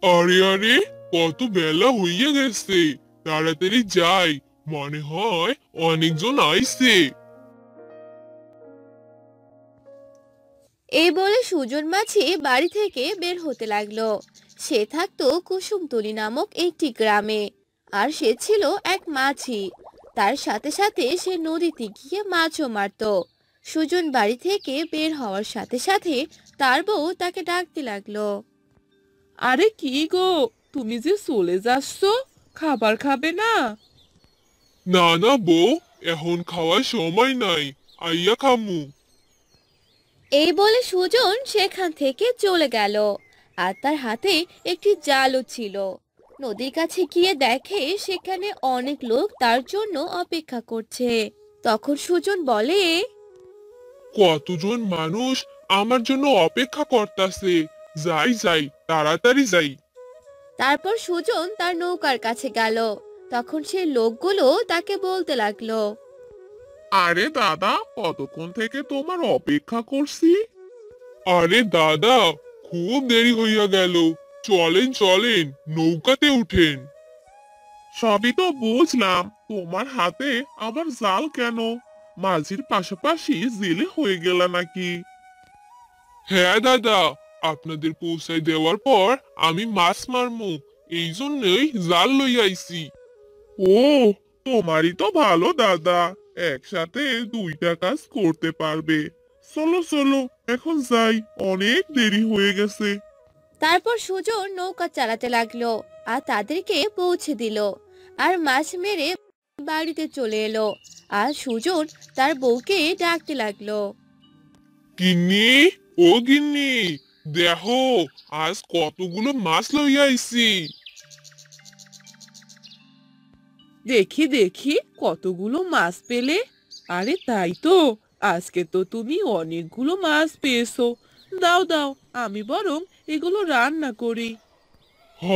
আরে আরে, কত বেলা হইয়া গেছে। তাড়াতাড়ি যাই, মনে হয় অনেকজন আইছে। এই বলে সুজন মাছি বাড়ি থেকে বের হতে লাগলো। সে থাকতো কুসুমতলি নামক একটি গ্রামে। আর সে ছিল এক মাছি। তার সাথে সাথে সে নদীতে গিয়ে মাছও মারতো। সুজন বাড়ি থেকে বের হওয়ার সাথে সাথে তার বউ তাকে ডাকতে লাগলো। আরে কি গো, তুমি যে চলে যাচ্ছ, খাবার খাবে না? না না বউ, এখন খাওয়ার সময় নাই, আইয়া খামু। এই বলে সুজন সেখান থেকে চলে গেল। আর তার হাতে একটি জালও ছিল। নদীর কাছে গিয়ে দেখে সেখানে অনেক লোক তার জন্য অপেক্ষা করছে। তখন সুজন বলে, কতজন মানুষ আমার জন্য অপেক্ষা করতাছে। যাই যাই, তাড়াতাড়ি যাই। তারপর সুজন তার নৌকার কাছে গেল। তখন সেই লোকগুলো তাকে বলতে লাগলো। আরে দাদা, কতক্ষণ থেকে তোমার অপেক্ষা করছি। আরে দাদা, খুব দেরি হইয়া গেল। চলেন চলেন, নৌকাতে উঠেন। সবই তো বুঝলাম, তোমার হাতে আবার জাল কেন? মাঝির পাশাপাশি জেলে হয়ে গেল নাকি? হ্যাঁ দাদা, আপনাদের পৌঁছায় দেওয়ার পর আমি মাছ মারমু, এই জন্যই জাল লইয়া আইছি। ও, তোমারই তো ভালো দাদা, একসাথে দুইটা কাজ করতে পারবে। চলো চলো, এখন যাই, অনেক দেরি হয়ে গেছে। তারপর সুজন নৌকা চালাতে লাগলো আর তাদেরকে পৌঁছে দিল। আর মাছ মেরে বাড়িতে চলে এলো। আর সুজন তার বউকে ডাকতে লাগলো। গিন্নি, ও গিন্নি, দেখো আজ কতগুলো মাছ লইয়া আইছি। দেখি দেখি, কতগুলো মাছ পেলে? আরে তাই তো, আজকে তো তুমি অনেকগুলো মাছ পেয়েছো। দাও দাও, আমি বরং এগুলো রান্না করি। হ,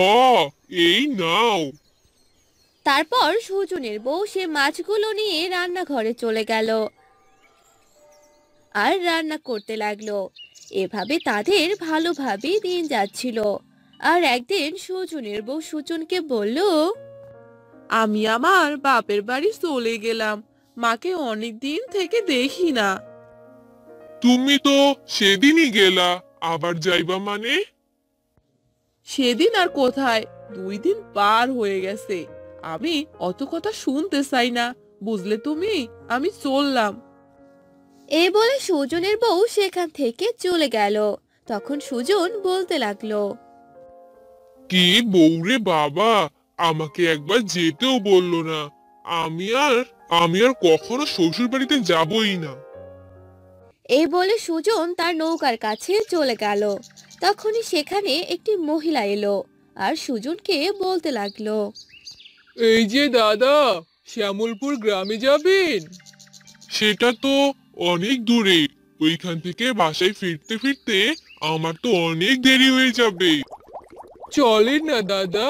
এই নাও। তারপর সুজনের বউ সে মাছগুলো নিয়ে রান্নাঘরে চলে গেল আর রান্না করতে লাগলো। এভাবে তাদের ভালোভাবে দিন যাচ্ছিল। আর একদিন সুজনের বউ সুজনকে বলল, আমি আমার বাপের বাড়ি চলে গেলাম, মাকে অনেক দিন থেকে দেখি না। তুমি তো সেদিনই গেলা, আবার যাইবা মানে? সেদিন আর কোথায়, 2 দিন পার হয়ে গেছে। আমি অত কথা শুনতে চাই না, বুঝলে তুমি? আমি চললাম। এই বলে সুজনের বউ সেখান থেকে চলে গেল। তখন সুজন বলতে লাগলো, কি বউরে বাবা, আমাকে একবার যেতেও বললো না। আমি আর আমি আর কখনো শ্বশুর বাড়িতে যাবই না। এই বলে সুজন তার নৌকার কাছে চলে গেল। তখনই সেখানে একটি মহিলা এলো আর সুজনকে বলতে লাগলো, এই যে দাদা, শ্যামলপুর গ্রামে যাবেন? সেটা তো অনেক দূরে, ওইখান থেকে বাসায় ফিরতে ফিরতে আমার তো অনেক দেরি হয়ে যাবে। চলেন না দাদা,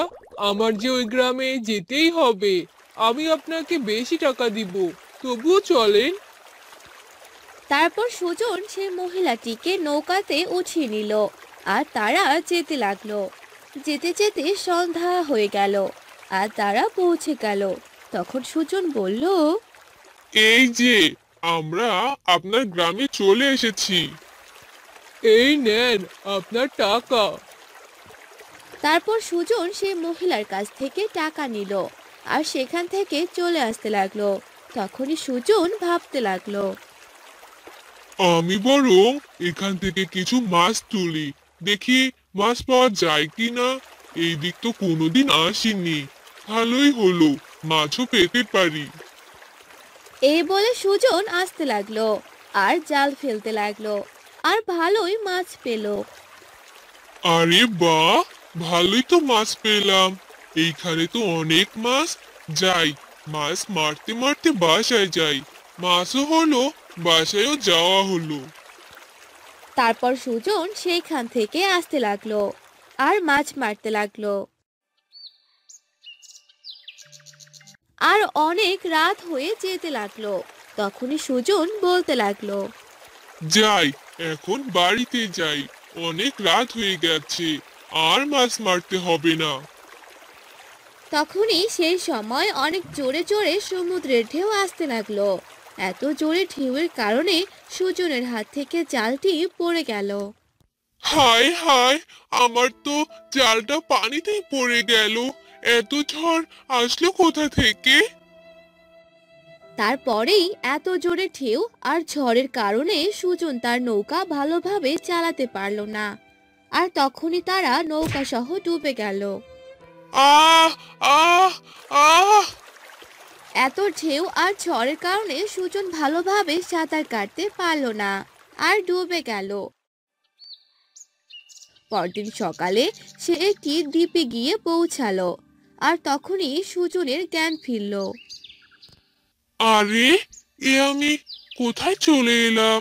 আমার যে ওই গ্রামে যেতেই হবে। আমি আপনাকে বেশি টাকা দিব, তবুও চলেন। তারপর সুজন সেই মহিলাটিকে নৌকাতে উঠিয়ে নিল। আর তারা যেতে লাগলো। যেতে যেতে সন্ধ্যা হয়ে গেল আর তারা পৌঁছে গেল। তখন সুজন বলল, এই যে, আমরা আপনার গ্রামে চলে এসেছি। এই নেন আপনার টাকা। তারপর সুজন সেই মহিলার কাছ থেকে টাকা নিল আর সেখান থেকে চলে আসতে লাগলো। তখনই সুজন ভাবতে লাগলো, আমি বরং এখান থেকে কিছু মাছ তুলি, দেখি মাছ পাওয়া যায় কিনা। এই দিক তো কোনোদিন আসিনি, ভালোই হলো, মাছও পেতে পারি। এই বলে সুজন আসতে লাগলো আর জাল ফেলতে লাগলো। আর ভালোই মাছ পেল। আরে বাহ, ভালোই তো মাছ পেলাম। এইখানে তো অনেক মাছ। যাই, মাছ মারতে মারতে বাসায় যাই। মাছও হলো, বাসায়ও যাওয়া হলো। তারপর সুজন সেইখান থেকে আসতে লাগলো আর মাছ মারতে লাগলো। আর অনেক রাত হয়ে যেতে লাগলো। তখনই সুজন বলতে লাগলো, যাই, এখন বাড়িতে যাই, অনেক রাত হয়ে গেছে। আর মাছ মারতে হবে না। তখনই সেই সময় অনেক জোরে জোরে সমুদ্রের ঢেউ আসতে লাগলো। এত জোরে ঢেউয়ের কারণে সুজনের হাত থেকে জালটি পড়ে গেল। হায় হায়, আমার তো জালটা পানিতেই পড়ে গেল। এত ঝড় আসলো কোথা থেকে? তারপরেই এত জোরে ঢেউ আর ঝড়ের কারণে সুজন তার নৌকা ভালোভাবে চালাতে পারল না। আর তখনই তারা নৌকা সহ ডুবে গেল। আহ আহ আহ এত ঢেউ আর ঝড়ের কারণে সুজন ভালোভাবে সাঁতার কাটতে পারল না আর ডুবে গেল। পরদিন সকালে সে একটি দ্বীপে গিয়ে পৌঁছালো। আর তখনই সুজনের জ্ঞান ফিরল। আরে, এ আমি কোথায় চলে এলাম?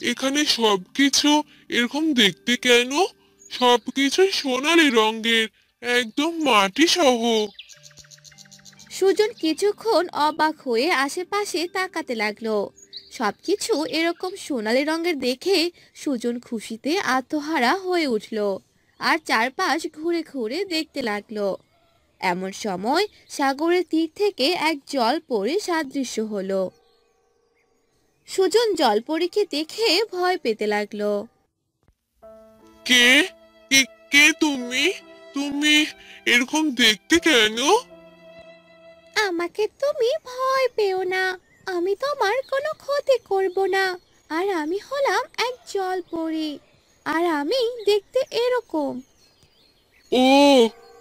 এখানে সবকিছু এরকম দেখতে কেন? সবকিছু সোনালী রঙের, একদম মাটি সহ। সুজন কিছুক্ষণ অবাক হয়ে আশেপাশে তাকাতে লাগলো। সবকিছু এরকম সোনালী রঙের দেখে সুজন খুশিতে আত্মহারা হয়ে উঠল আর চারপাশ ঘুরে ঘুরে দেখতে লাগলো। এমন সময় সাগরের তীর থেকে এক জলপরী সাদৃশ্য হলো। সুজন জলপরীকে দেখে ভয় পেতে লাগলো। কে কে কে তুমি? তুমি এরকম দেখতে কেন? আমাকে তুমি ভয় পেও না, আমি তোমার কোনো ক্ষতি করব না। আর আমি হলাম এক জলপরী, আর আমি দেখতে এরকম। ও,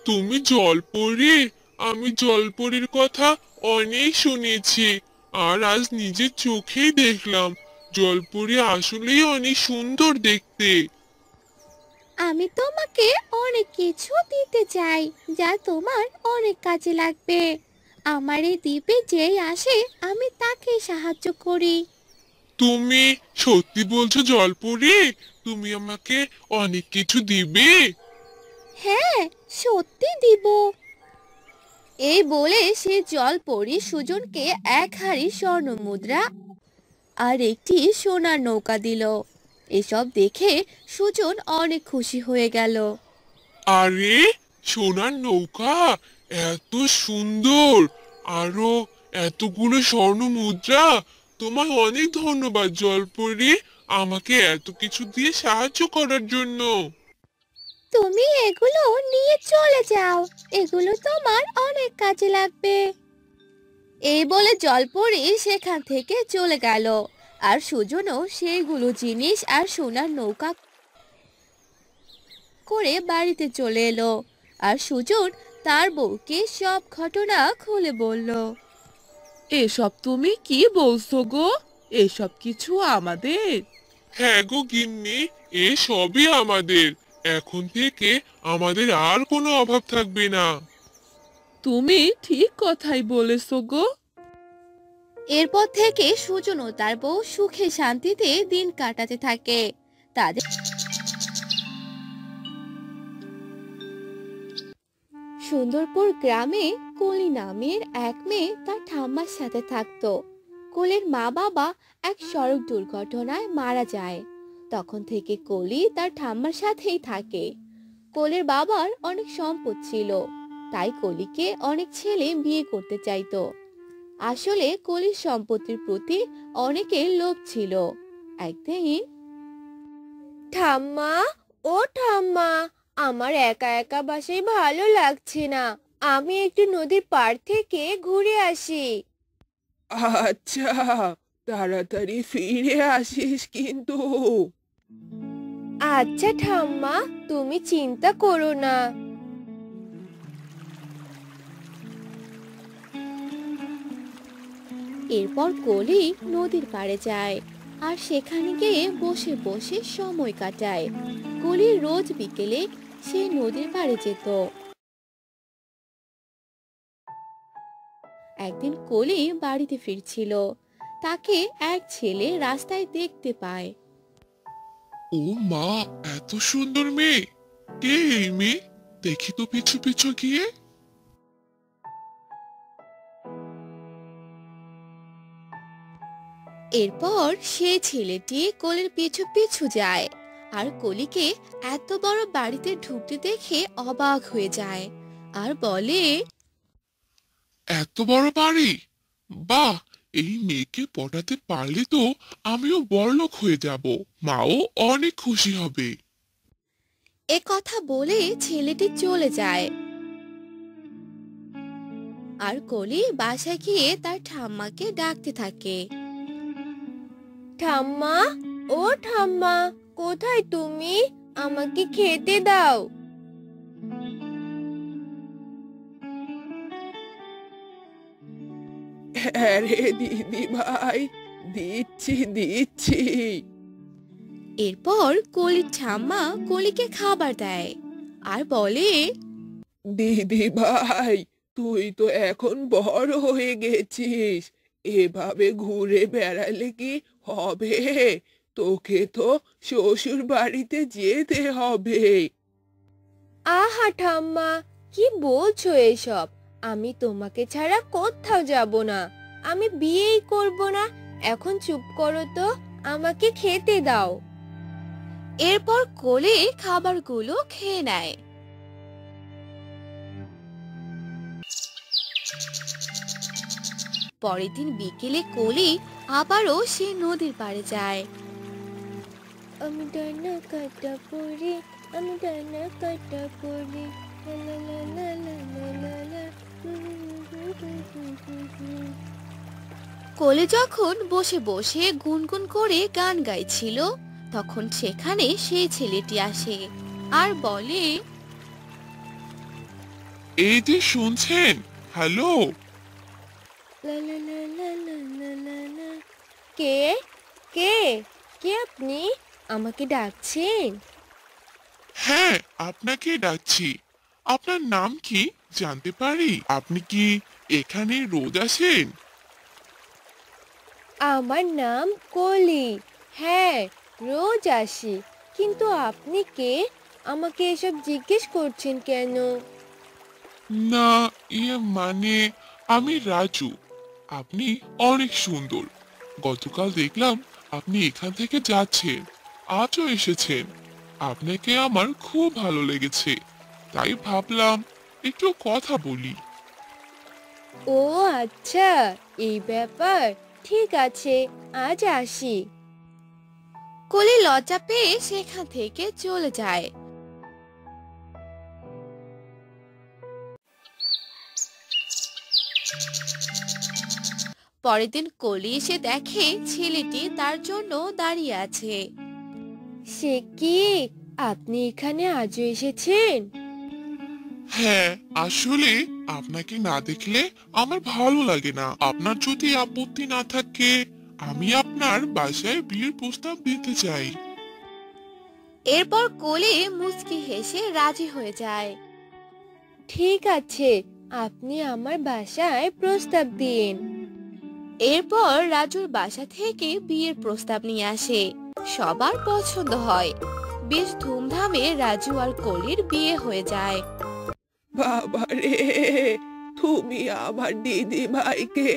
তুমি জলপরী? আমি জলপরীর কথা অনেক শুনেছি, আর আজ নিজের চোখেই দেখলাম। জলপরী আসলেই অনেক সুন্দর দেখতে। আমি তোমাকে অনেক কিছু দিতে চাই যা তোমার অনেক কাজে লাগবে। আমার এই দ্বীপে যেই আসে আমি তাকে সাহায্য করি। তুমি সত্যি বলছো জলপরী? তুমি আমাকে অনেক কিছু দিবে? হ্যাঁ, সত্যি দিব। এই বলে সে জলপরী সুজনকে এক হাড়ি স্বর্ণ মুদ্রা আর একটি সোনার নৌকা দিল। এসব দেখে সুজন অনেক খুশি হয়ে গেল। আরে, সোনার নৌকা, এত সুন্দর, আরো এতগুলো স্বর্ণ মুদ্রা! তোমায় অনেক ধন্যবাদ জলপরী, আমাকে এত কিছু দিয়ে সাহায্য করার জন্য। তুমি এগুলো নিয়ে চলে যাও, এগুলো তোমার অনেক কাজে লাগবে। এই বলে জলপরী সেখান থেকে চলে গেল। আর সুজনও সেইগুলো জিনিস আর সোনার নৌকা করে বাড়িতে চলে এলো। আর সুজন তার বউকে সব ঘটনা খুলে বলল। এসব তুমি কি বলছো গো? এসব কিছু আমাদের? হ্যাঁ গো গিন্নি, এ সবই আমাদের। এখন থেকে আমাদের আর কোনো অভাব থাকবে না। তুমি ঠিক কথাই বলেছো গো। এরপর থেকে সুজন ও তার বউ সুখে শান্তিতে দিন কাটাতে থাকে। তাদের সুন্দরপুর গ্রামে কলি নামের এক মেয়ে তার ঠাম্মার সাথে থাকতো। কলির মা বাবা এক সড়ক দুর্ঘটনায় মারা যায়। তখন থেকে কলি তার ঠাম্মার সাথেই থাকে। কলির বাবার অনেক সম্পদ ছিল, তাই কলিকে অনেক ছেলে বিয়ে করতে চাইতো। আসলে কলির সম্পত্তির প্রতি অনেকের লোভ ছিল। একদিন, ঠাম্মা, ও ঠাম্মা, আমার একা একা বাসায় ভালো লাগছে না, আমি একটু নদীর পাড় থেকে ঘুরে আসি। আচ্ছা, তাড়াতাড়ি ফিরে আসিস কিন্তু। আচ্ছা ঠাম্মা, তুমি চিন্তা করো না। এরপর কলি নদীর পাড়ে যায় আর সেখানে গিয়ে বসে বসে সময় কাটায়। কলি রোজ বিকেলে সে নদীর পাড়ে যেত। একদিন কলি বাড়িতে ফিরছিল, তাকে এক ছেলে রাস্তায় দেখতে পায়। ও মা, এত সুন্দর মেয়ে! কে এই মেয়ে? দেখি তো পিছু পিছু গিয়ে। এরপর সেই ছেলেটি কোলের পিছু পিছু যায় আর কলিকে এত বড় বাড়িতে ঢুকতে দেখে অবাক হয়ে যায় আর বলে, এত বড় বাড়ি! বাহ, এই মেয়েকে পটাতে পারলে তো আমিও বড়লোক হয়ে যাব। মাও অনেক খুশি হবে। এ কথা বলে ছেলেটি চলে যায়। আর কলি বাসায় গিয়ে তার ঠাম্মাকে ডাকতে থাকে। ঠাম্মা, ও ঠাম্মা, কোথায় তুমি? আমাকে খেতে দাও। আরে দিদি ভাই, দিচ্ছি দিচ্ছি। এরপর কলির ঠাম্মা কলিকে খাবার দেয় আর বলে, দিদি ভাই, তুই তো এখন বড় হয়ে গেছিস, এভাবে ঘুরে বেড়ালে কি হবে? তোকে তো শ্বশুর বাড়িতে যেতে হবে। আহা ঠাম্মা, কি বলছো এসব? আমি তোমাকে ছাড়া কোথাও যাব না। আমি বিয়েই করব না। এখন চুপ করো তো, আমাকে খেতে দাও। এরপর কোলে খাবারগুলো খেয়ে নেয়। পরের দিন বিকেলে কোলি আবারও সে নদীর পাড়ে যায়। আমি ডানা কাটা পড়ি, আমি ডানা কাটা পড়ি, লা লা লা লা লা লা লা। কোলে যখন বসে বসে গুনগুন করে গান গাইছিল, তখন সেখানে সেই ছেলেটি আসে আর বলে, এই যে শুনছেন, হ্যালো। লা লা লা লা লা লা লা লা। কে কে কে আপনি? আমাকে ডাকছেন? হ্যাঁ, আপনাকে ডাকছি। আপনার নাম কি জানতে পারি? আপনি কি এখানে রোজ আসেন? আমার নাম কলি। হ্যাঁ, রোজ আসি। কিন্তু আপনি কে? আমাকে এসব জিজ্ঞেস করছেন কেন? না, মানে আমি রাজু। আপনি অনেক সুন্দর। গতকাল দেখলাম আপনি এখান থেকে যাচ্ছেন, আজও এসেছেন। আপনাকে আমার খুব ভালো লেগেছে, তাই ভাবলাম একটু কথা বলি। ও আচ্ছা, এই ব্যাপার। ঠিক আছে, আজ আসি। কলি লজ্জা পেয়ে সেখান থেকে চলে যায়। পরের দিন কলি এসে দেখে ছেলেটি তার জন্য দাঁড়িয়ে আছে। সে কি, আপনি এখানে আজও এসেছেন? হ্যাঁ, আসলে আপনাকে না দেখলে আমার ভালো লাগে না। আপনার যদি আপত্তি না থাকে, আমি আপনার বাসায় বিয়ের প্রস্তাব দিতে চাই। এরপর কলি মুচকি হেসে রাজি হয়ে যায়। ঠিক আছে, আপনি আমার বাসায় প্রস্তাব দিন। এরপর রাজুর বাসা থেকে বিয়ের প্রস্তাব নিয়ে আসে। সবার পছন্দ হয়। বেশ ধুমধামে রাজু আর কলির বিয়ে হয়ে যায়। বাবা রে, তুমি আমার দিদি ভাইকে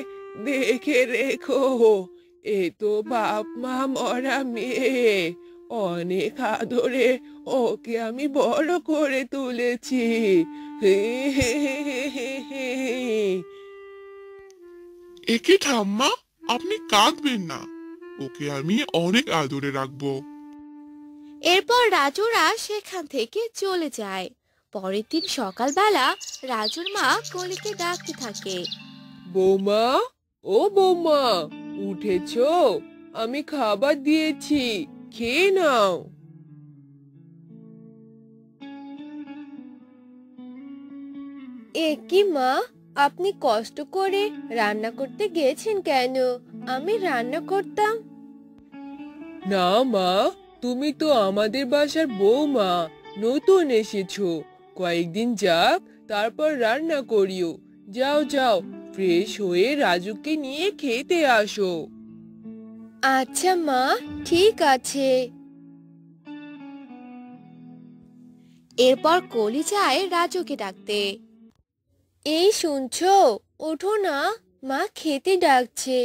দেখে রেখো। এ তো বাপ মা মরা মেয়ে, অনেক আদরে ওকে আমি বড় করে তুলেছি। হে হে হে হে হে হে। একে ঠাম্মা, আপনি কাঁদবেন না। ওকে আমি অনেক আদরে রাখবো। এরপর রাজুরা সেখান থেকে চলে যায়। পরের দিন সকালবেলা রাজুর মা কলিকে ডাকতে থাকে। বৌমা, ও বৌমা, উঠেছো? আমি খাবার দিয়েছি, খেয়ে নাও। এ কি মা, আপনি কষ্ট করে রান্না করতে গেছেন কেন? আমি রান্না করতাম। না মা, তুমি তো আমাদের বাসার বৌমা, নতুন এসেছো। কয়েকদিন যাক, তারপর রান্না করিও। যাও যাও, ফ্রেশ হয়ে রাজুকে নিয়ে খেতে আসো। আচ্ছা মা, ঠিক আছে। এরপর কলি যায় রাজুকে ডাকতে। এই শুনছো, ওঠো না, মা খেতে ডাকছে।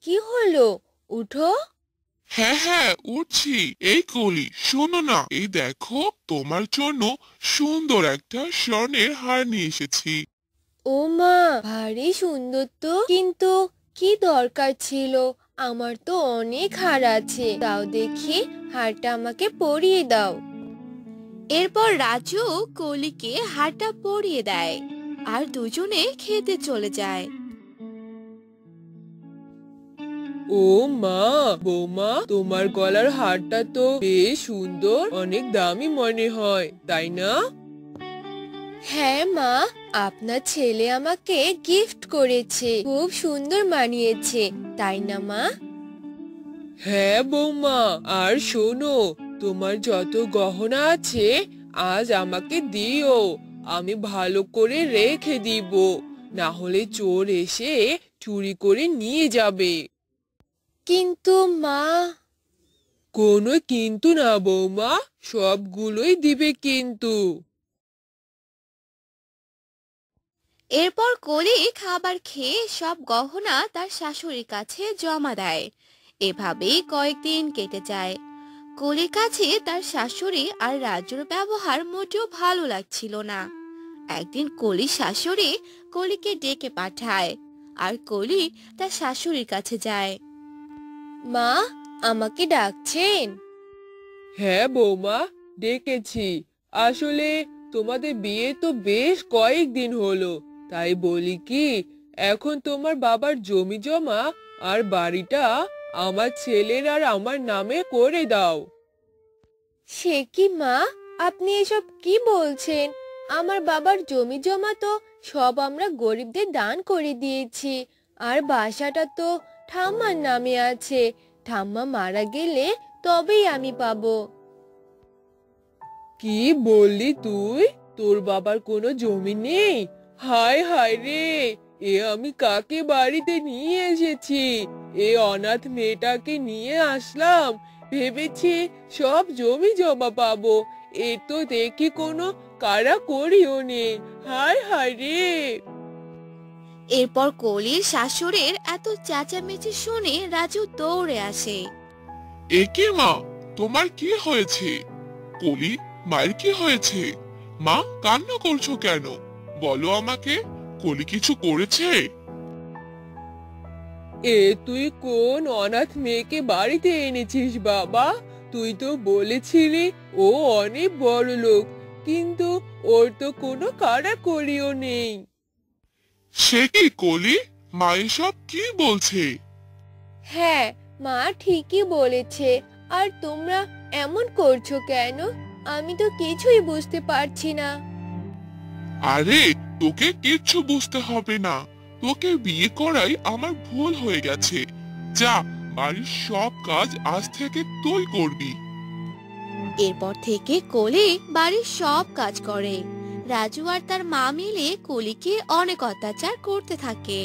কি হলো, উঠো। হ্যাঁ হ্যাঁ উঠছি। এই কলি, শোনো না, এই দেখো তোমার জন্য সুন্দর একটা স্বর্ণের হার নিয়ে এসেছি। ও মা, ভারী সুন্দর তো, কিন্তু কি দরকার ছিল? আমার তো অনেক হার আছে, দাও দেখি, হারটা আমাকে পরিয়ে দাও। এরপর রাজু কলিকে হারটা পরিয়ে দেয় আর দুজনে খেতে চলে যায়। ও মা, বৌমা, তোমার গলার হারটা তো বেশ সুন্দর, অনেক দামি মনে হয়, তাই না? হ্যাঁ মা, আপনার ছেলে আমাকে গিফট করেছে, খুব সুন্দর মানিয়েছে, তাই না মা? হ্যাঁ বৌমা, আর শোনো, তোমার যত গহনা আছে আজ আমাকে দিও, আমি ভালো করে রেখে দিব, না হলে চোর এসে চুরি করে নিয়ে যাবে। কিন্তু মা। কোনো কিন্তু না বৌমা, সবগুলোই দিবে কিন্তু। এরপর কলি খাবার খেয়ে সব গহনা তার শাশুড়ির কাছে জমা দেয়। এভাবেই কয়েকদিন কেটে যায়। কলির কাছে তার শাশুড়ি আর রাজুর ব্যবহার মোটেও ভালো লাগছিল না। একদিন কলির শাশুড়ি কলিকে ডেকে পাঠায়, আর কলি তার শাশুড়ির কাছে যায়। মা, আমাকে ডাকছেন? হ্যাঁ বৌমা, ডেকেছি। আসলে তোমাদের বিয়ে তো বেশ কয়েকদিন হলো, তাই বলি কি, এখন তোমার বাবার জমি জমা আর বাড়িটা আমার ছেলের আর আমার নামে করে দাও। সে কি মা, আপনি এসব কি বলছেন? আমার বাবার জমি জমা তো সব আমরা গরিবদের দান করে দিয়েছি, আর বাসাটা তো ঠাম্মার নামে আছে। ঠাম্মা মারা গেলে তবেই আমি পাবো। কি বললি তুই? তোর বাবার কোনো জমি নেই? হায় হায় রে, এ আমি কাকে বাড়িতে নিয়ে এসেছি? এ অনাথ মেয়েটাকে নিয়ে আসলাম, ভেবেছি সব জমি জমা পাবো, এ তো দেখি কোনো কারা করিও নেই। হায় হায় রে। এরপর কলির শাশুড়ির এত চেঁচামেচি শুনে রাজু দৌড়ে আসে। এ কি মা, তোমার কি হয়েছে? কলি, মায়ের কি হয়েছে? মা, কান্না করছো কেন? বলো আমাকে, কলি কিছু করেছে? এ তুই কোন অনাথ মেয়েকে বাড়িতে এনেছিস বাবা? তুই তো বলেছিলি ও অনেক বড় লোক, কিন্তু ওর তো কোনো কাড়াকড়িও নেই। সে কি কলি, মা এসব কি বলছে? হ্যাঁ, মা ঠিকই বলেছে। আর তোমরা এমন করছো কেন? আমি তো কিছুই বুঝতে পারছি না। আরে, তোকে কিচ্ছু বুঝতে হবে না, তোকে বিয়ে করাই আমার ভুল হয়ে গেছে। যা, বাড়ির সব কাজ আজ থেকে তুই করবি। এরপর থেকে কলি বাড়ির সব কাজ করে। রাজু আর তার মা মিলে কলিকে অনেক অত্যাচার করতে থাকে।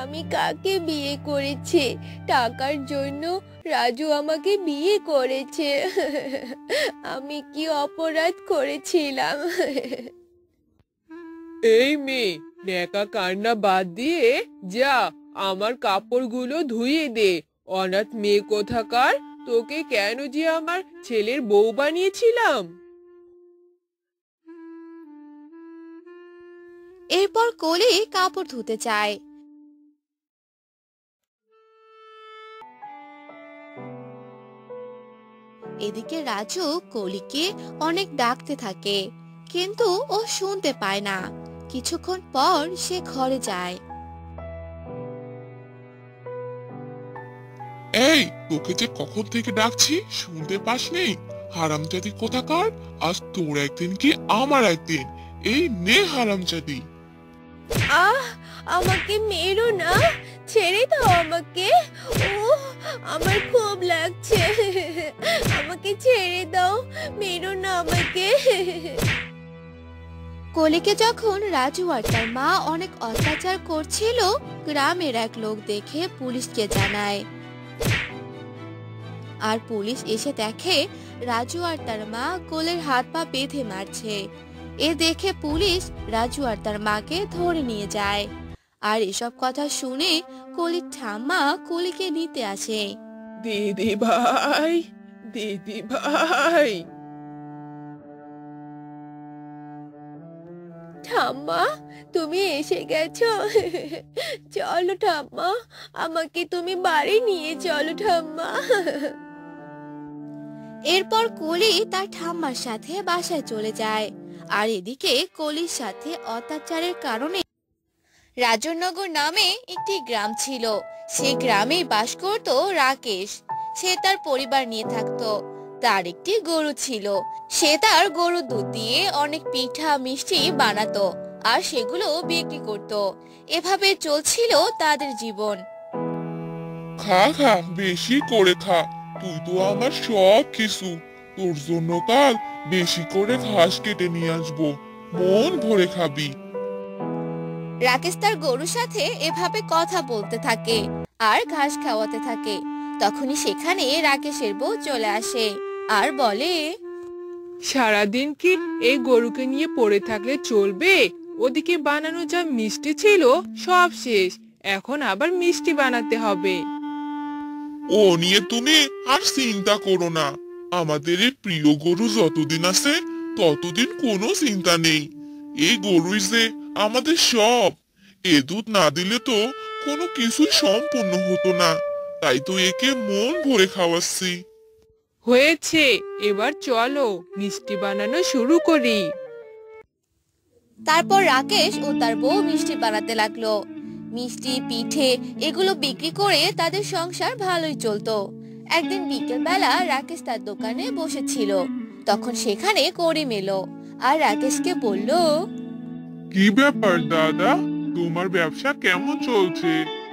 আমি কাকে বিয়ে করেছি? টাকার জন্য রাজু আমাকে বিয়ে করেছে। আমি কি অপরাধ করেছিলাম? এই মেয়ে, ন্যাকা কান্না বাদ দিয়ে যা, আমার কাপড়গুলো ধুইয়ে দে। অনাথ মেয়ে কোথাকার, তোকে কেন যে আমার ছেলের বউ বানিয়েছিলাম। এরপর কলি কাপড় ধুতে চায়। এদিকে রাজু কলিকে অনেক ডাকতে থাকে, কিন্তু ও শুনতে পায় না। কিছুক্ষণ পর সে ঘরে যায়। এই, তোকে যে কখন থেকে ডাকছি, শুনতে পাসনি? হারামজাদি কোথাকার, আজ তোর একদিন কি আমার একদিন। এই নে হারামজাদি। আহ, আমাকে মেরো না, ছেড়ে দাও আমাকে। ও, আমার খুব লাগছে, আমাকে ছেড়ে দাও, মেরো না আমাকে। কলিকে যখন রাজু আর তার মা অনেক অত্যাচার করছিল, গ্রামের এক লোক দেখে পুলিশকে জানায়। আর পুলিশ এসে দেখে রাজু আর তার মা কোলের হাত পা বেঁধে মারছে। এ দেখে পুলিশ রাজু আর তার মাকে ধরে নিয়ে যায়। আর এসব কথা শুনে কলির ঠাম্মা কলিকে নিতে আসে। দিদি ভাই, দিদি ভাই। ঠাম্মা, তুমি এসে গেছো? চলো ঠাম্মা, আমাকে তুমি বাড়ি নিয়ে চলো ঠাম্মা। এরপর কলি তার ঠাম্মার সাথে বাসায় চলে যায়। আর এদিকে কলির সাথে অত্যাচারের কারণে রাজনগর নামে একটি গ্রাম ছিল। সে গ্রামে বাস করত রাকেশ। সে তার পরিবার নিয়ে থাকতো। তার একটি গরু ছিল। সে তার গরুর দুধ দিয়ে অনেক পিঠা মিষ্টি বানাতো আর সেগুলো বিক্রি করত। এভাবে চলছিল তাদের জীবন। খা খা, বেশি করে খা, তুই তো আমার সব কিছু। তোর জন্য কাল বেশি করে ঘাস কেটে নিয়ে আসবো, মন ভরে খাবি। রাকেশ তার গরুর সাথে এভাবে কথা বলতে থাকে আর ঘাস খাওয়াতে থাকে। তখনই সেখানে রাকেশের বউ চলে আসে আর বলে, সারাদিন কি এই গরুকে নিয়ে পড়ে থাকলে চলবে? ওদিকে বানানো যা মিষ্টি ছিল সব শেষ, এখন আবার মিষ্টি বানাতে হবে। ও নিয়ে তুমি আর চিন্তা করো না। আমাদের এই প্রিয় গরু যতদিন আছে ততদিন কোনো চিন্তা নেই। এই গরুই যে আমাদের সব। এ দুধ না দিলে তো কোনো কিছুই সম্পূর্ণ হতো না। তাই তো একে মন ভরে খাওয়াচ্ছি। হয়েছে, এবার চলো মিষ্টি বানানো শুরু করি। তারপর রাকেশ ও তার বউ মিষ্টি বানাতে লাগলো। মিষ্টি পিঠে এগুলো বিক্রি করে তাদের সংসার ভালোই চলতো। একদিন বিকেল বেলা রাকেশ তার দোকানে বসেছিল। তখন সেখানে করিম এলো আর রাকেশকে বলল, কি ব্যাপার দাদা, তোমার ব্যবসা কেমন চলছে?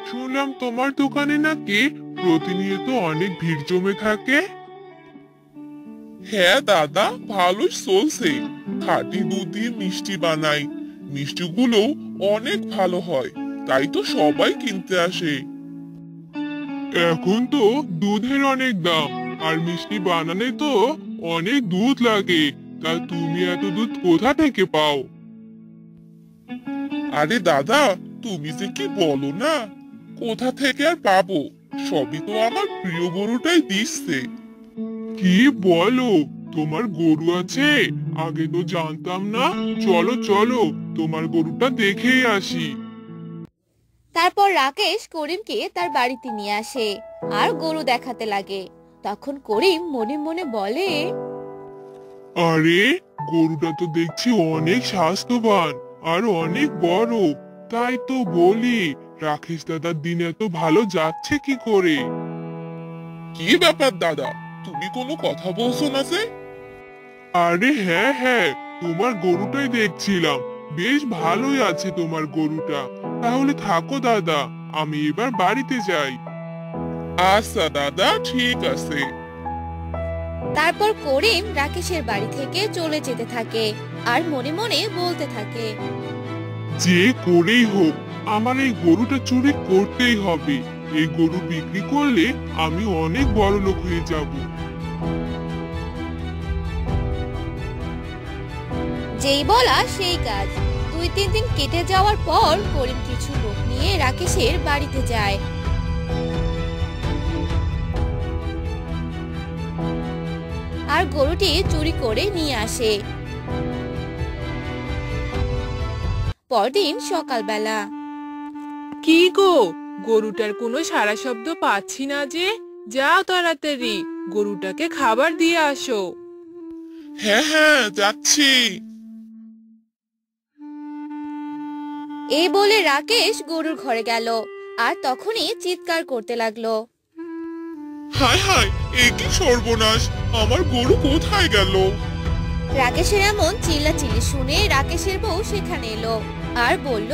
শুনলাম তোমার দোকানে নাকি প্রতিনিয়ত অনেক ভিড় জমে থাকে। হ্যাঁ দাদা, ভালোই চলছে। খাঁটি দুধ দিয়ে মিষ্টি বানাই, মিষ্টিগুলো অনেক ভালো হয়, তাই তো সবাই কিনতে আসে। এখন তো দুধের অনেক দাম, আর মিষ্টি বানানে তো অনেক দুধ লাগে। তা তুমি এত দুধ কোথা থেকে পাও? আরে দাদা, তুমি যে কি বলো না, কোথা থেকে আর পাবো? সবই তো আমার প্রিয় গরুটাই দিচ্ছে। কি বলো, তোমার গরু আছে? আগে তো জানতাম না। চলো চলো, তোমার গরুটা দেখেই আসি। তারপর রাকেশ করিমকে তার বাড়িতে নিয়ে আসে আর গরু দেখাতে লাগে। তখন করিম মনে মনে বলে, আরে, গরুটা তো দেখছি অনেক স্বাস্থ্যবান আর অনেক বড়। তাই তো বলি, রাকেশ দাদার দিন এত ভালো যাচ্ছে কি করে? কি ব্যাপার দাদা, তুমি কোনো কথা বলছো না যে? আরে হ্যাঁ হ্যাঁ, তোমার গরুটাই দেখছিলাম। বেশ ভালোই আছে তোমার গরুটা। তাহলে থাকো দাদা, আমি এবার বাড়িতে যাই। আচ্ছা দাদা, ঠিক আছে। তারপর করিম রাকেশের বাড়ি থেকে চলে যেতে থাকে আর মনে মনে বলতে থাকে, যে করেই হোক আমার এই গরুটা চুরি করতেই হবে। এই গরু বিক্রি করলে আমি অনেক বড় লোক হয়ে যাব। যেই বলা সেই কাজ। 2-3 দিন কেটে যাওয়ার পর করিম কিছু লোক নিয়ে রাকেশের বাড়িতে যায়। আর গরুটি চুরি করে নিয়ে আসে। পরদিন সকালবেলা, কি গো, গরুটার কোনো সারা শব্দ পাচ্ছি না যে? যাও তাড়াতাড়ি গরুটাকে খাবার দিয়ে আসো। হ্যাঁ হ্যাঁ, যাচ্ছি। এই বলে রাকেশ গরুর ঘরে গেল আর তখনই চিৎকার করতে লাগলো, হায় হায়, এ কি সর্বনাশ! আমার গরু কোথায় গেল? রাকেশের এমন চিল্লাচিল্লি শুনে রাকেশের বউ সেখানে এলো আর বলল,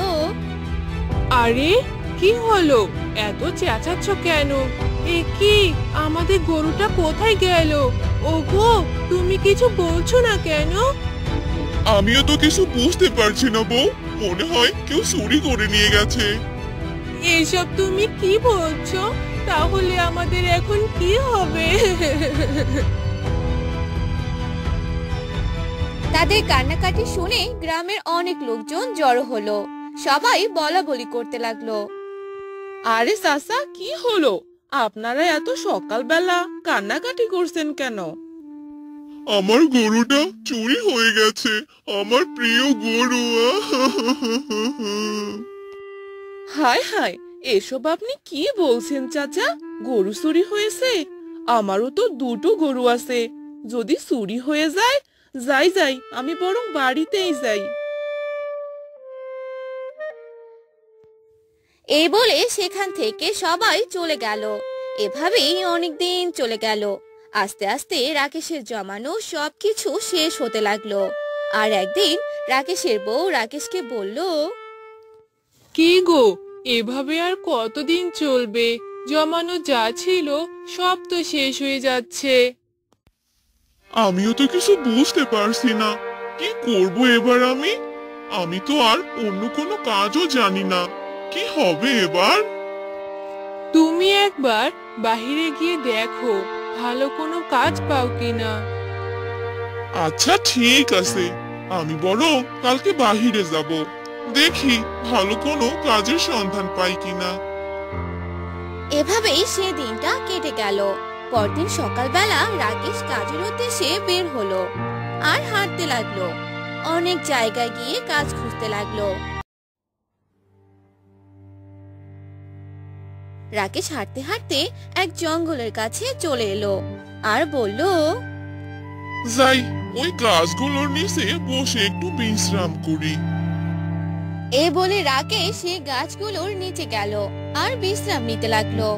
আরে কি হলো, এত চেঁচাচ্ছ কেন? এ কি, আমাদের গরুটা কোথায় গেল? ওগো, তুমি কিছু বলছো না কেন? আমিও তো কিছু বুঝতে পারছি না বউ, মনে হয় কেউ চুরি করে নিয়ে গেছে। এসব তুমি কি বলছো? তাহলে আমাদের এখন কি হবে? তাদের কান্নাকাটি শুনে গ্রামের অনেক লোকজন জড়ো হলো। সবাই বলা বলি করতে লাগলো। আরে চাচা, কি হলো? আপনারা এত সকালবেলা কান্নাকাটি করছেন কেন? আমার গরুটা চুরি হয়ে গেছে, আমার প্রিয় গরু। হায় হায়, এসব আপনি কি বলছেন চাচা? গরু চুরি হয়েছে? আমারও তো দুটো গরু আছে। যদি চুরি হয়ে যায়, যাই যাই, আমি বরং বাড়িতেই যাই। এই বলে সেখান থেকে সবাই চলে গেল। এভাবেই অনেক দিন চলে গেল। আস্তে আস্তে রাকেশের জমানো সবকিছু শেষ হতে লাগলো। আর একদিন রাকেশের বউ রাকেশকে বলল, কি গো, এভাবে আর কতদিন চলবে? জমানো যা ছিল সব তো শেষ হয়ে যাচ্ছে। আমিও তো কিছু বুঝতে পারছি না, কি করব এবার আমি। আমি তো আর অন্য কোনো কাজও জানি না, কি হবে এবার। তুমি একবার বাহিরে গিয়ে দেখো, ভালো কোনো কাজ পাও কিনা। আচ্ছা ঠিক আছে, আমি বরং কালকে বাহিরে যাব, দেখি ভালো কোনো কাজের সন্ধান পাই কিনা। এভাবেই সে দিনটা কেটে গেল। পরদিন সকালবেলা রাকেশ কাজের উদ্দেশ্যে বের হলো আর হাঁটতে লাগলো। অনেক জায়গায় গিয়ে কাজ খুঁজতে লাগলো। রাকেশ হাঁটতে হাঁটতে এক জঙ্গলের কাছে চলে এলো আর বলল, যাই, ওই গাছগুলোর নিচে বসে একটু বিশ্রাম করি। এ বলে রাকেশ সে গাছগুলোর নিচে গেল আর বিশ্রাম নিতে লাগলো।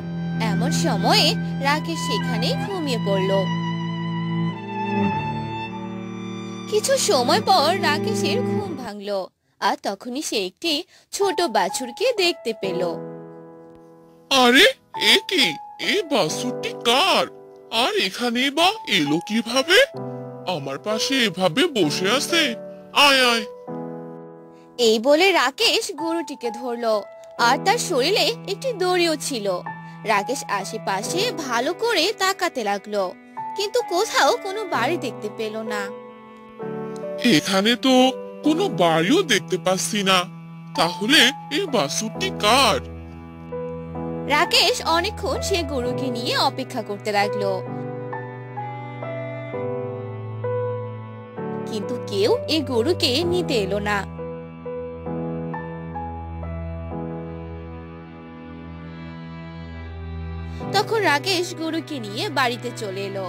এমন সময়ে রাকেশ সেখানে ঘুমিয়ে পড়ল। কিছু সময় পর রাকেশের ঘুম ভাঙলো আর তখনই সে একটি ছোট বাছুরকে দেখতে পেল। আরে এ কি, এই বাছুরটি কার? আর এখানে বা এলো কিভাবে? আমার পাশে এভাবে বসে আছে। আয় আয়। এই বলে রাকেশ গরুটিকে ধরলো আর তার শরীরে একটি দড়িও ছিল। রাকেশ আশেপাশে ভালো করে তাকাতে লাগলো, কিন্তু কোথাও কোনো বাড়ি দেখতে পেল না। এখানে তো কোনো বাড়িও দেখতে পাচ্ছি না, তাহলে এই বাছুরটি কার? রাকেশ অনেকক্ষণ সে গরুকে নিয়ে অপেক্ষা করতে লাগলো, কিন্তু কেউ এই গরুকে নিতে এলো না। তখন রাকেশ গরুকে নিয়ে বাড়িতে চলে এলো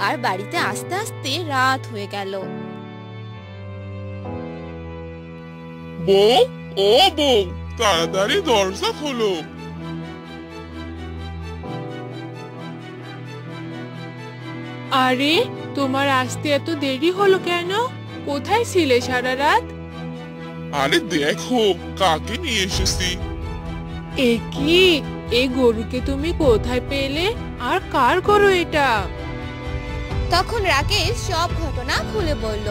আর বাড়িতে আস্তে আস্তে রাত হয়ে গেল। বউ, ও বউ, তাড়াতাড়ি দরজা খোলো। আরে, তোমার আসতে এত দেরি হলো কেন? কোথায় ছিলে সারা রাত? আরে দেখো কাকে নিয়ে এসেছি। এ কি, এই গরুকে তুমি কোথায় পেলে? আর কার গরু এটা? তখন রাকেশ সব ঘটনা খুলে বলল।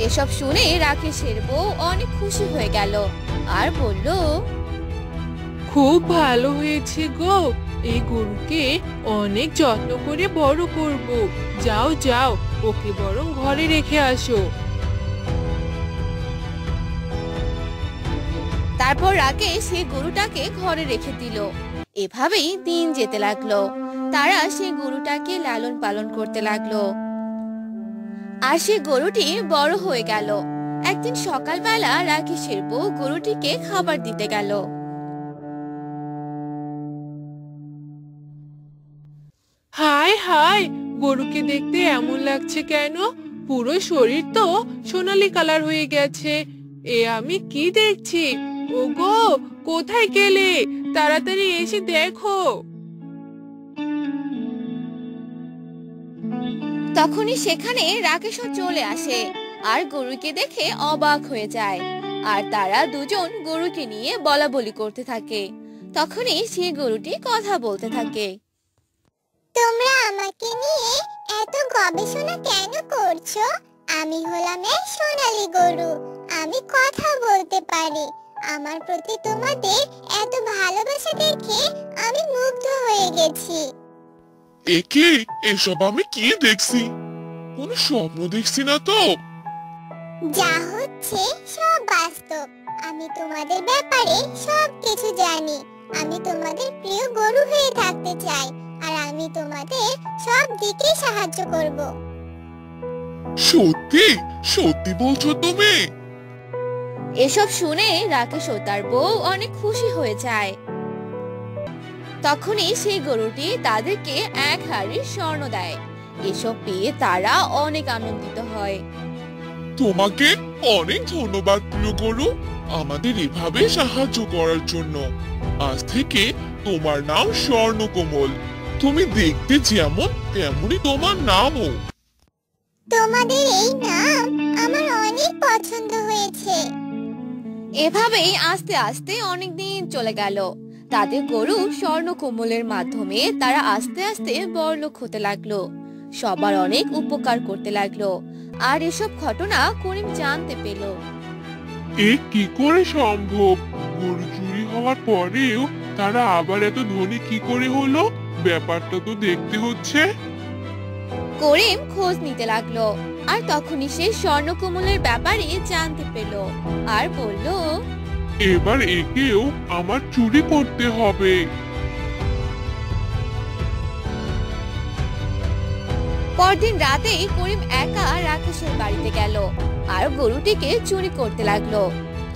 এসব শুনে রাকেশের বউ অনেক খুশি হয়ে গেল আর বলল, খুব ভালো হয়েছে গো, এই গরুকে অনেক যত্ন করে বড় করব। যাও যাও, ওকে বরং ঘরে রেখে আসো। তারপর রাকেশ সেই গরুটাকে ঘরে রেখে দিল। এভাবেই দিন যেতে লাগলো। তারা সেই গরুটাকে লালন পালন করতে লাগলো আর সে গরুটি বড় হয়ে গেল। একদিন সকালবেলা রাকেশের বউ গরুটিকে খাবার দিতে গেল। হায় হায়, গরুকে দেখতে এমন লাগছে কেন? পুরো শরীর তো সোনালী কালার হয়ে গেছে। এ আমি কি দেখছি? ওগো, কোথায় গেলে? তাড়াতাড়ি এসে দেখো। তখনই সেখানে রাকেশও চলে আসে আর গরুকে দেখে অবাক হয়ে যায়। আর তারা দুজন গরুকে নিয়ে বলাবলি করতে থাকে। তখনই সেই গরুটি কথা বলতে থাকে। তোমরা আমাকে নিয়ে এত গবেষণা কেন করছো? আমি হলাম এক সোনালী গরু, আমি কথা বলতে পারি। আমার প্রতি তোমাদের এত ভালোবাসা দেখে আমি মুগ্ধ হয়ে গেছি। একে, এসব আমি কি দেখছি? কোন স্বপ্ন দেখছি না তো? যা হচ্ছে হচ্ছে সব বাস্তব। আমি তোমাদের ব্যাপারে সব কিছু জানি। আমি তোমাদের প্রিয় গরু হয়ে থাকতে চাই, আর আমি তোমাদের সব দিকে সাহায্য করব। সত্যি সত্যি বলছো তুমি? এসব শুনে রাকেশ ও তার বউ অনেক খুশি হয়ে যায়। তখনই সেই গরুটি তাদেরকে 1 হাড়ি স্বর্ণ দেয়। এসব পেয়ে তারা অনেক আনন্দিত হয়। তোমাকে অনেক ধন্যবাদ প্রিয় গরু, আমাদের এভাবে সাহায্য করার জন্য। আজ থেকে তোমার নাম স্বর্ণকমল। তুমি দেখতে যেমন তেমনই তোমার নামও। তোমাদের এই নাম আমার অনেক পছন্দ হয়েছে। এভাবেই আস্তে আস্তে অনেক দিন চলে গেল। তাদের গরু স্বর্ণকমলের মাধ্যমে তারা আস্তে আস্তে বড়লোক হতে লাগলো, সবার অনেক উপকার করতে লাগলো। আর এসব ঘটনা করিম জানতে পেল। এ কি করে সম্ভব? গরু চুরি হওয়ার পরেও তারা আবার এত ধনী কি করে হলো? ব্যাপারটা তো দেখতে হচ্ছে। করিম খোঁজ নিতে লাগলো, আর তখনই সে স্বর্ণকমলের ব্যাপারে জানতে পেল আর বলল, এবার একেও আমার চুরি করতে হবে। পরদিন রাতেই করিম একা রাকেশের বাড়িতে গেল আর গরুটিকে চুরি করতে লাগলো।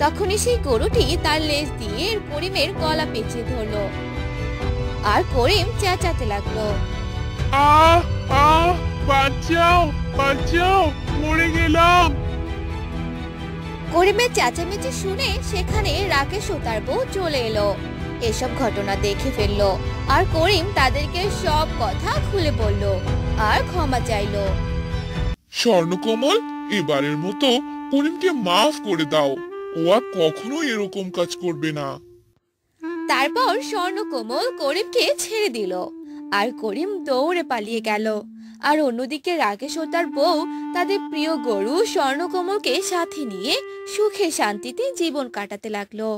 তখনই সেই গরুটি তার লেজ দিয়ে করিমের গলা পেঁচিয়ে ধরলো, আর করিম চেঁচাতে লাগলো। আহ আহ বাঁচাও বাঁচাও, মরে গেলাম। করিমের চেঁচামেচি শুনে সেখানে রাকেশ ও তার বউ চলে এলো। এসব ঘটনা দেখে ফেললো, আর করিম তাদেরকে সব কথা খুলে বলল আর ক্ষমা চাইলো। স্বর্ণকমল, এবারের মতো করিমকে মাফ করে দাও। ও আর কখনো এরকম কাজ করবে না। তারপর স্বর্ণকমল করিমকে ছেড়ে দিল, আর করিম দৌড়ে পালিয়ে গেল। আর অন্যদিকে রাকেশ ও তার বউ তাদের প্রিয় গরু স্বর্ণকমলকে সাথে নিয়ে সুখে শান্তিতে জীবন কাটাতে লাগলো।